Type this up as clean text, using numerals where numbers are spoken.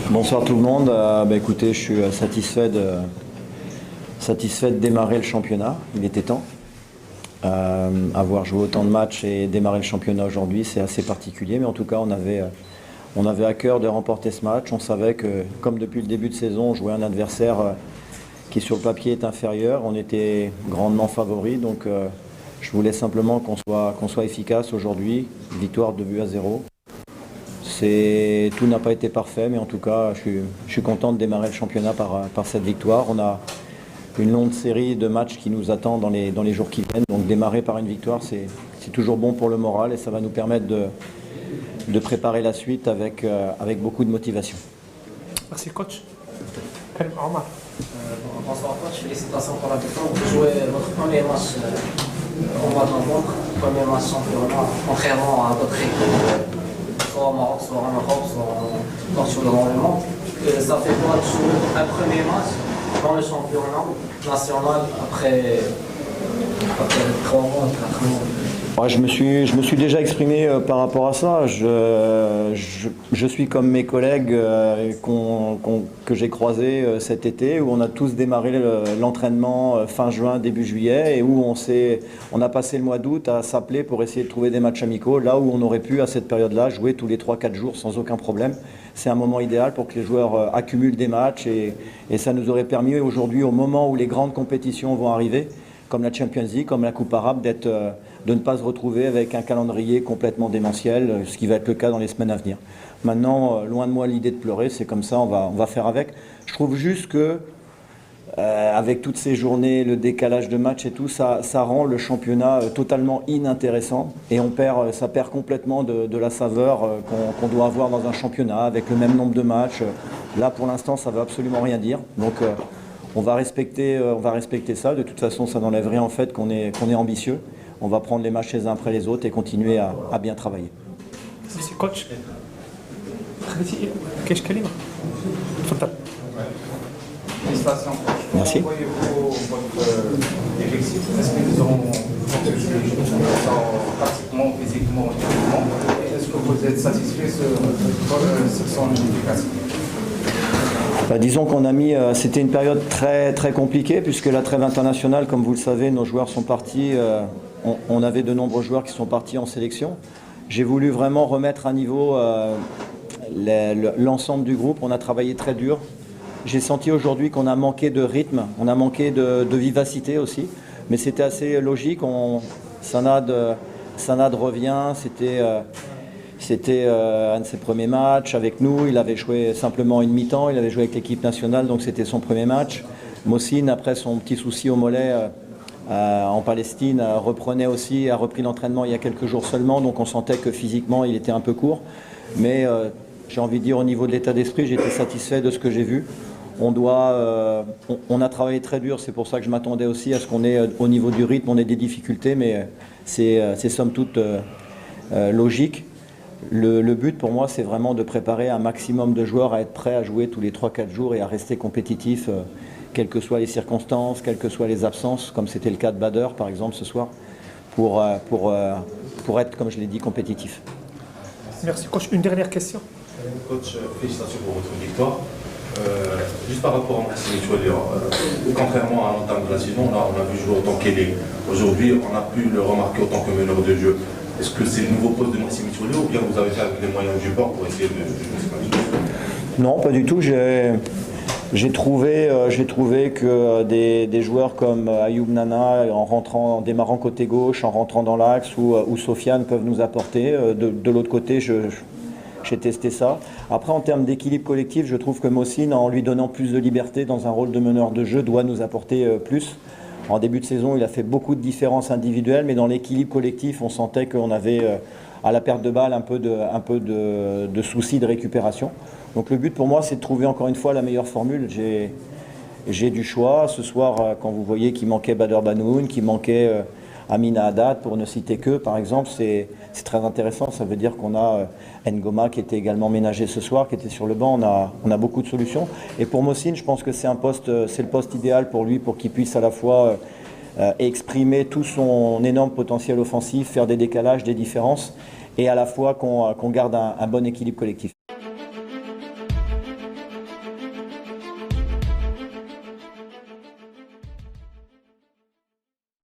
Bonsoir tout le monde. Écoutez, je suis satisfait de démarrer le championnat. Il était temps. Avoir joué autant de matchs et démarrer le championnat aujourd'hui, c'est assez particulier. Mais en tout cas, on avait à cœur de remporter ce match. On savait que, comme depuis le début de saison, on jouait un adversaire qui sur le papier est inférieur. On était grandement favoris. Donc je voulais simplement qu'on soit efficace aujourd'hui. Victoire 2-0. Tout n'a pas été parfait, mais en tout cas, je suis content de démarrer le championnat par cette victoire. On a une longue série de matchs qui nous attend dans les jours qui viennent. Donc démarrer par une victoire, c'est toujours bon pour le moral et ça va nous permettre de préparer la suite avec beaucoup de motivation. Merci coach. Omar. Bonsoir coach, félicitations pour la victoire. Vous jouez votre premier match au mois de novembre, premier match championnat, contrairement à d'autres équipes. Soit au Maroc, soit en Europe, soit partout dans le monde. Ça fait quoi de jouer un premier match dans le championnat national après 3 mois, 4 mois? Ouais, je me suis déjà exprimé par rapport à ça. Je suis comme mes collègues que j'ai croisés cet été, où on a tous démarré l'entraînement fin juin, début juillet, et où on a passé le mois d'août à s'appeler pour essayer de trouver des matchs amicaux, là où on aurait pu à cette période-là jouer tous les 3-4 jours sans aucun problème. C'est un moment idéal pour que les joueurs accumulent des matchs, et ça nous aurait permis aujourd'hui, au moment où les grandes compétitions vont arriver, comme la Champions League, comme la Coupe arabe, de ne pas se retrouver avec un calendrier complètement démentiel, ce qui va être le cas dans les semaines à venir. Maintenant, loin de moi l'idée de pleurer, c'est comme ça, on va faire avec. Je trouve juste que, avec toutes ces journées, le décalage de matchs et tout, ça rend le championnat totalement inintéressant et ça perd complètement de la saveur qu'on doit avoir dans un championnat avec le même nombre de matchs. Là, pour l'instant, ça ne veut absolument rien dire. Donc, on va respecter ça. De toute façon, ça n'enlève rien en fait qu'on est ambitieux. On va prendre les matchs les uns après les autres et continuer à bien travailler. Merci coach. Merci. Comment voyez-vous votre effectif? Est-ce qu'ils ont pratiquement, physiquement, techniquement? Est-ce que vous êtes satisfait de son efficacité? Disons qu'on a mis, c'était une période très très compliquée puisque la trêve internationale, comme vous le savez, nos joueurs sont partis, on avait de nombreux joueurs qui sont partis en sélection. J'ai voulu vraiment remettre à niveau l'ensemble du groupe, on a travaillé très dur. J'ai senti aujourd'hui qu'on a manqué de rythme, on a manqué de vivacité aussi, mais c'était assez logique. Sanad revient, c'était un de ses premiers matchs avec nous. Il avait joué simplement une mi-temps, il avait joué avec l'équipe nationale, donc c'était son premier match. Mohsin, après son petit souci au mollet en Palestine, a repris l'entraînement il y a quelques jours seulement, donc on sentait que physiquement il était un peu court. Mais j'ai envie de dire, au niveau de l'état d'esprit, j'étais satisfait de ce que j'ai vu. On a travaillé très dur, c'est pour ça que je m'attendais aussi à ce qu'on ait, au niveau du rythme, on ait des difficultés, mais c'est somme toute logique. Le but pour moi, c'est vraiment de préparer un maximum de joueurs à être prêts à jouer tous les 3-4 jours et à rester compétitifs, quelles que soient les circonstances, quelles que soient les absences, comme c'était le cas de Bader par exemple ce soir, pour être, comme je l'ai dit, compétitif. Merci coach. Une dernière question. Coach, félicitations pour votre victoire. Juste par rapport à Massimo Tuolé, contrairement à l'entame de la saison, on a vu jouer autant qu'ailier. Aujourd'hui, on a pu le remarquer autant que meneur de jeu. Est-ce que c'est le nouveau poste de Massimo Tuolé ou bien vous avez fait avec les moyens du bord pour essayer de jouer ce match? Non, pas du tout. J'ai trouvé que des joueurs comme Ayoub Nana, en démarrant côté gauche, en rentrant dans l'axe, ou Sofiane peuvent nous apporter. De l'autre côté, j'ai testé ça. Après, en termes d'équilibre collectif, je trouve que Mohsin, en lui donnant plus de liberté dans un rôle de meneur de jeu, doit nous apporter plus. En début de saison, il a fait beaucoup de différences individuelles, mais dans l'équilibre collectif, on sentait qu'on avait, à la perte de balle, un peu de soucis de récupération. Donc le but pour moi, c'est de trouver encore une fois la meilleure formule. J'ai du choix. Ce soir, quand vous voyez qu'il manquait Bader Banoun, qu'il manquait Amina Haddad, pour ne citer que, par exemple, c'est très intéressant. Ça veut dire qu'on a Ngoma qui était également ménagé ce soir, qui était sur le banc. On a beaucoup de solutions. Et pour Mohsin, je pense que c'est le poste idéal pour lui, pour qu'il puisse à la fois exprimer tout son énorme potentiel offensif, faire des décalages, des différences, et à la fois qu'on garde un bon équilibre collectif.